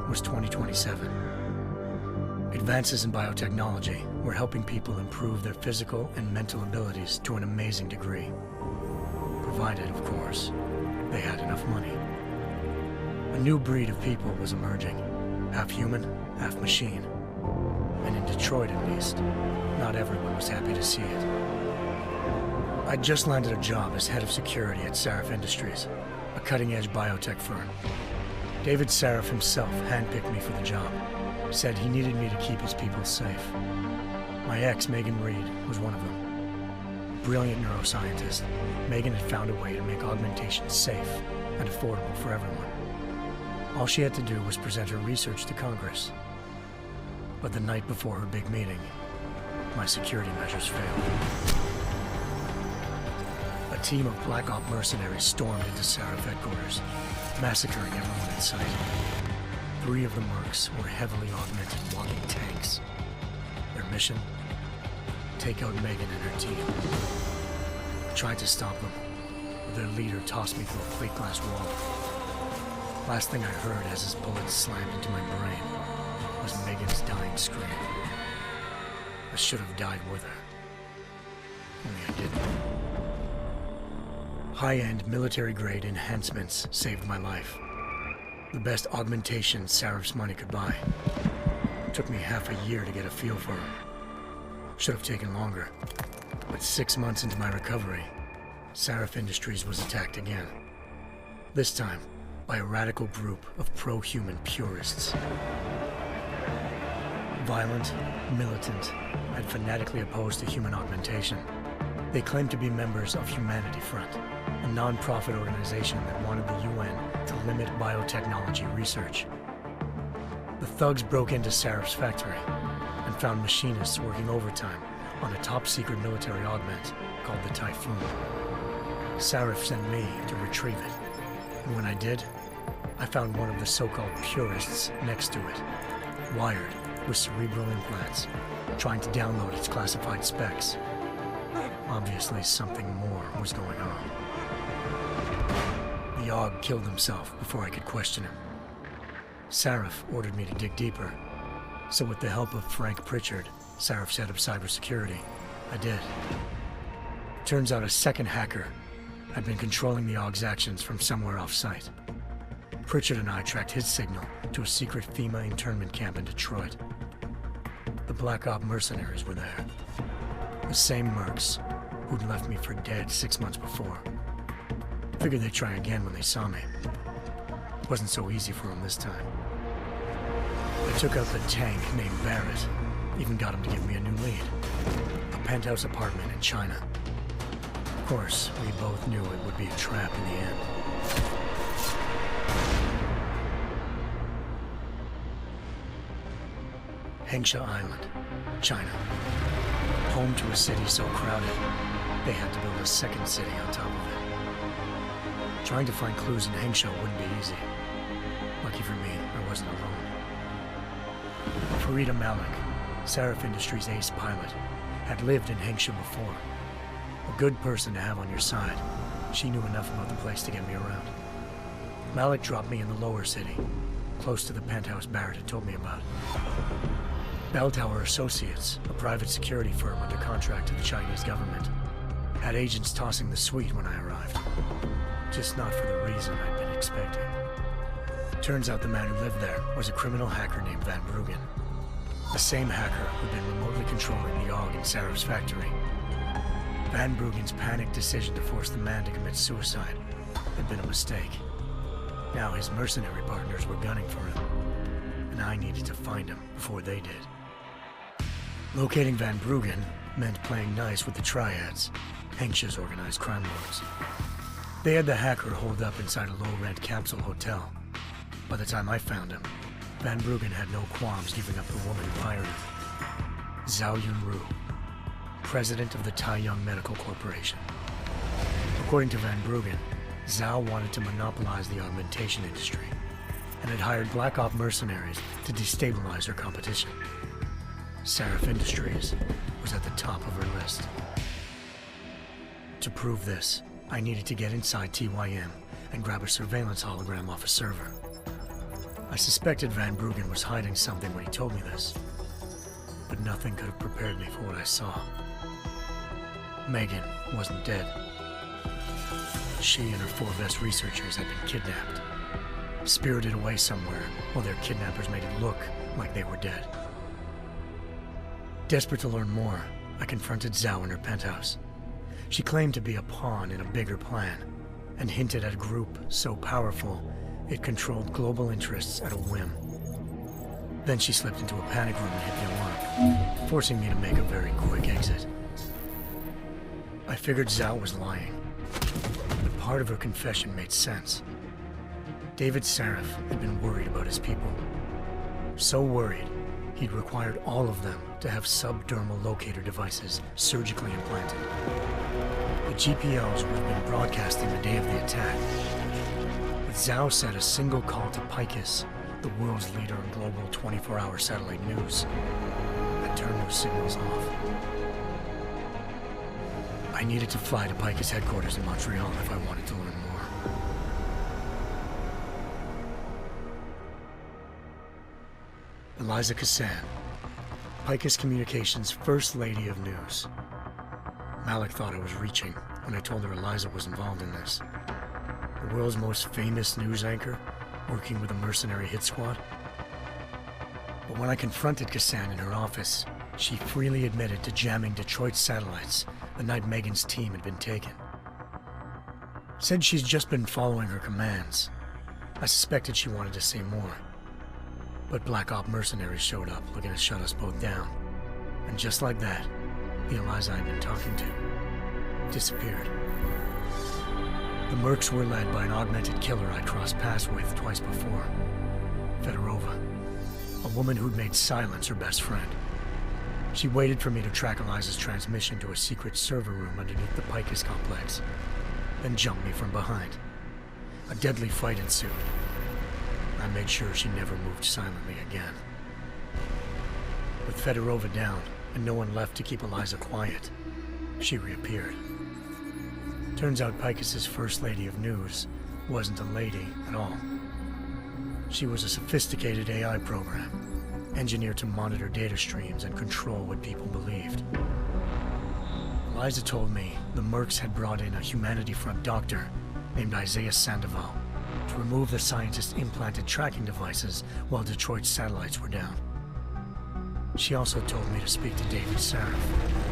was 2027. Advances in biotechnology were helping people improve their physical and mental abilities to an amazing degree. Provided, of course, they had enough money. A new breed of people was emerging, half human, half machine. And in Detroit, at least, not everyone was happy to see it. I'd just landed a job as head of security at Sarif Industries, a cutting-edge biotech firm. David Sarif himself handpicked me for the job, said he needed me to keep his people safe. My ex, Megan Reed, was one of them. Brilliant neuroscientist, Megan had found a way to make augmentation safe and affordable for everyone. All she had to do was present her research to Congress. But the night before her big meeting, my security measures failed. A team of Black Op mercenaries stormed into Sarif headquarters, massacring everyone in sight. 3 of the mercs were heavily augmented walking tanks. Their mission? Take out Megan and her team. I tried to stop them, but their leader tossed me through a plate glass wall. Last thing I heard as his bullets slammed into my brain was Megan's dying scream. I should have died with her. Only I didn't. High-end military-grade enhancements saved my life. The best augmentation Sarif's money could buy. It took me half a year to get a feel for her. Should have taken longer. But 6 months into my recovery, Sarif Industries was attacked again. This time, by a radical group of pro-human purists. Violent, militant, and fanatically opposed to human augmentation. They claimed to be members of Humanity Front, a non-profit organization that wanted the UN to limit biotechnology research. The thugs broke into Sarif's factory and found machinists working overtime on a top-secret military augment called the Typhoon. Sarif sent me to retrieve it, and when I did, I found one of the so-called purists next to it, wired with cerebral implants, trying to download its classified specs. Obviously, something more was going on. The AUG killed himself before I could question him. Sarif ordered me to dig deeper, so with the help of Frank Pritchard, Sarif's head of cybersecurity, I did. Turns out a second hacker had been controlling the AUG's actions from somewhere off-site. Pritchard and I tracked his signal to a secret FEMA internment camp in Detroit. The Black Op mercenaries were there. The same mercs who'd left me for dead 6 months before. Figured they'd try again when they saw me. Wasn't so easy for them this time. I took out the tank named Barrett, even got him to give me a new lead. A penthouse apartment in China. Of course, we both knew it would be a trap in the end. Hengsha Island, China. Home to a city so crowded, they had to build a second city on top of it. Trying to find clues in Hengsha wouldn't be easy. Lucky for me, I wasn't alone. Farida Malik, Sarif Industries' ace pilot, had lived in Hengsha before. A good person to have on your side. She knew enough about the place to get me around. Malik dropped me in the lower city, close to the penthouse Barrett had told me about. Bell Tower Associates, a private security firm under contract to the Chinese government, had agents tossing the suite when I arrived. Just not for the reason I'd been expecting. Turns out the man who lived there was a criminal hacker named Van Bruggen. The same hacker who'd been remotely controlling the AUG in Sarif's factory. Van Bruggen's panicked decision to force the man to commit suicide had been a mistake. Now his mercenary partners were gunning for him, and I needed to find him before they did. Locating Van Bruggen meant playing nice with the Triads, Hengsha's organized crime lords. They had the hacker holed up inside a low-rent capsule hotel. By the time I found him, Van Bruggen had no qualms giving up the woman who hired him. Zhao Yunru, president of the Taiyang Medical Corporation. According to Van Bruggen, Zhao wanted to monopolize the augmentation industry and had hired Black Op mercenaries to destabilize her competition. Sarif Industries was at the top of her list. To prove this, I needed to get inside TYM and grab a surveillance hologram off a server. I suspected Van Bruggen was hiding something when he told me this, but nothing could have prepared me for what I saw. Megan wasn't dead. She and her 4 best researchers had been kidnapped, spirited away somewhere while their kidnappers made it look like they were dead. Desperate to learn more, I confronted Zhao in her penthouse. She claimed to be a pawn in a bigger plan, and hinted at a group so powerful it controlled global interests at a whim. Then she slipped into a panic room and hit the alarm, forcing me to make a very quick exit. I figured Zhao was lying, but part of her confession made sense. David Sarif had been worried about his people. So worried, he'd required all of them to have subdermal locator devices surgically implanted. The GPLs would have been broadcasting the day of the attack. But Zhao said a single call to Picus, the world's leader in global 24-hour satellite news, had turned those signals off. I needed to fly to Picus headquarters in Montreal if I wanted to learn more. Eliza Kassan, Picus Communications' First Lady of News. Malik thought I was reaching when I told her Eliza was involved in this. The world's most famous news anchor, working with a mercenary hit squad. But when I confronted Kassan in her office, she freely admitted to jamming Detroit's satellites the night Megan's team had been taken. Said she's just been following her commands. I suspected she wanted to say more. But Black Op mercenaries showed up looking to shut us both down. And just like that, the Eliza I'd been talking to disappeared. The mercs were led by an augmented killer I crossed paths with twice before, Fedorova, a woman who'd made silence her best friend. She waited for me to track Eliza's transmission to a secret server room underneath the Picus complex, then jumped me from behind. A deadly fight ensued. I made sure she never moved silently again. With Fedorova down and no one left to keep Eliza quiet, she reappeared. Turns out Picus's First Lady of News wasn't a lady at all. She was a sophisticated AI program, engineered to monitor data streams and control what people believed. Eliza told me the mercs had brought in a Humanity Front doctor named Isaiah Sandoval to remove the scientist's implanted tracking devices while Detroit's satellites were down. She also told me to speak to David Sarif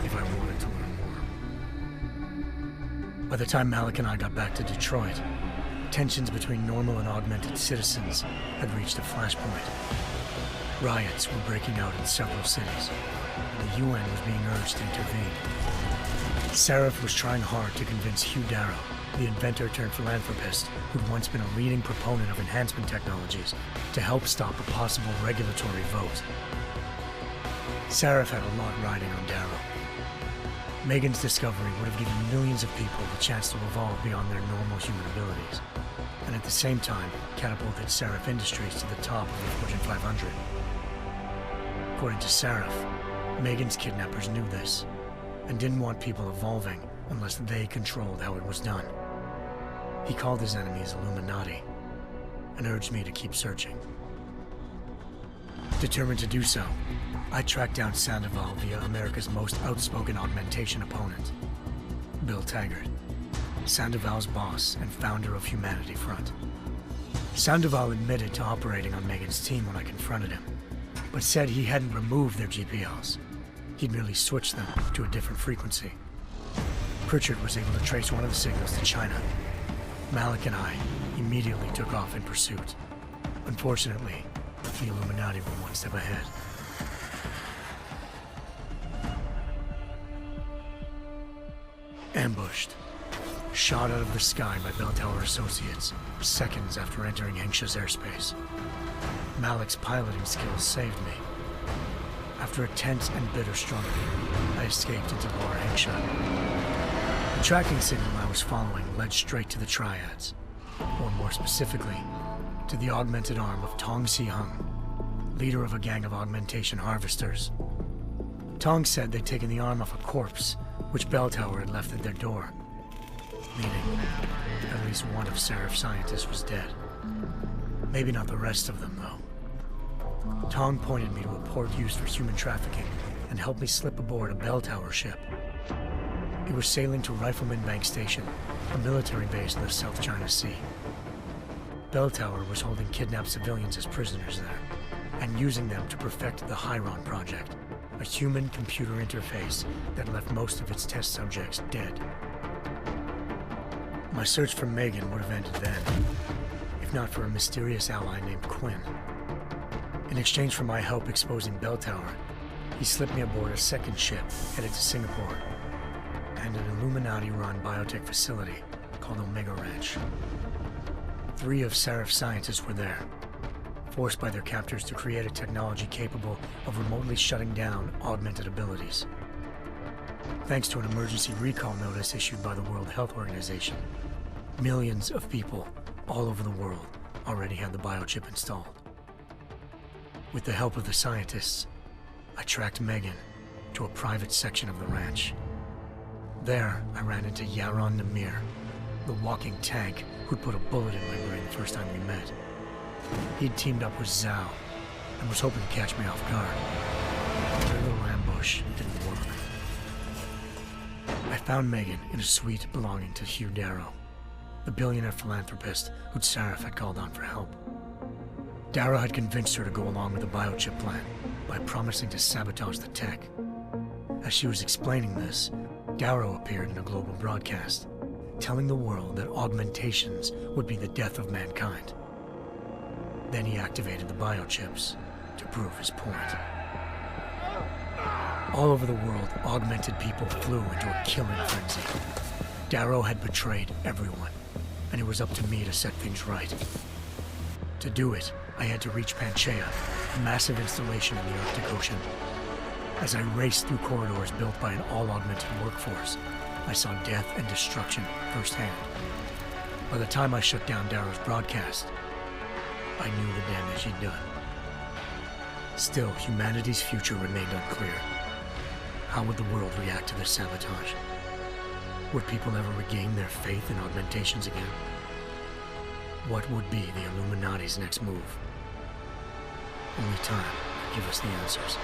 if I wanted to learn more. By the time Malik and I got back to Detroit, tensions between normal and augmented citizens had reached a flashpoint. Riots were breaking out in several cities, and the UN was being urged to intervene. Sarif was trying hard to convince Hugh Darrow, the inventor turned philanthropist who'd once been a leading proponent of enhancement technologies, to help stop a possible regulatory vote. Sarif had a lot riding on Darrow. Megan's discovery would have given millions of people the chance to evolve beyond their normal human abilities, and at the same time catapulted Sarif Industries to the top of the Fortune 500. According to Sarif, Megan's kidnappers knew this, and didn't want people evolving unless they controlled how it was done. He called his enemies Illuminati, and urged me to keep searching. Determined to do so, I tracked down Sandoval via America's most outspoken augmentation opponent, Bill Taggart, Sandoval's boss and founder of Humanity Front. Sandoval admitted to operating on Megan's team when I confronted him, but said he hadn't removed their GPLs. He'd merely switched them to a different frequency. Pritchard was able to trace one of the signals to China. Malik and I immediately took off in pursuit. Unfortunately, the Illuminati were one step ahead. Ambushed. Shot out of the sky by Bell Tower Associates, seconds after entering Hengsha's airspace. Malik's piloting skills saved me. After a tense and bitter struggle, I escaped into Lower Hengsha. The tracking signal I was following led straight to the Triads, or more specifically, to the augmented arm of Tong Si-hung, leader of a gang of augmentation harvesters. Tong said they'd taken the arm off a corpse, which Bell Tower had left at their door, meaning at least one of Sarif's scientists was dead. Maybe not the rest of them, though. Tong pointed me to a port used for human trafficking and helped me slip aboard a bell tower ship. It was sailing to Rifleman Bank Station, a military base in the South China Sea. Bell Tower was holding kidnapped civilians as prisoners there, and using them to perfect the Hyron Project, a human-computer interface that left most of its test subjects dead. My search for Megan would have ended then, if not for a mysterious ally named Quinn. In exchange for my help exposing Bell Tower, he slipped me aboard a second ship headed to Singapore and an Illuminati-run biotech facility called Omega Ranch. 3 of Seraph's scientists were there, forced by their captors to create a technology capable of remotely shutting down augmented abilities. Thanks to an emergency recall notice issued by the World Health Organization, millions of people all over the world already had the biochip installed. With the help of the scientists, I tracked Megan to a private section of the ranch. There, I ran into Yaron Namir, the walking tank who'd put a bullet in my brain the first time we met. He'd teamed up with Zhao and was hoping to catch me off guard. Their little ambush didn't work. I found Megan in a suite belonging to Hugh Darrow, the billionaire philanthropist who'd Seraph had called on for help. Darrow had convinced her to go along with the biochip plan by promising to sabotage the tech. As she was explaining this, Darrow appeared in a global broadcast, telling the world that augmentations would be the death of mankind. Then he activated the biochips to prove his point. All over the world, augmented people flew into a killing frenzy. Darrow had betrayed everyone, and it was up to me to set things right. To do it, I had to reach Panchaea, a massive installation in the Arctic Ocean. As I raced through corridors built by an all-augmented workforce, I saw death and destruction firsthand. By the time I shut down Darrow's broadcast, I knew the damage he'd done. Still, humanity's future remained unclear. How would the world react to this sabotage? Would people ever regain their faith in augmentations again? What would be the Illuminati's next move? Only time could give us the answers.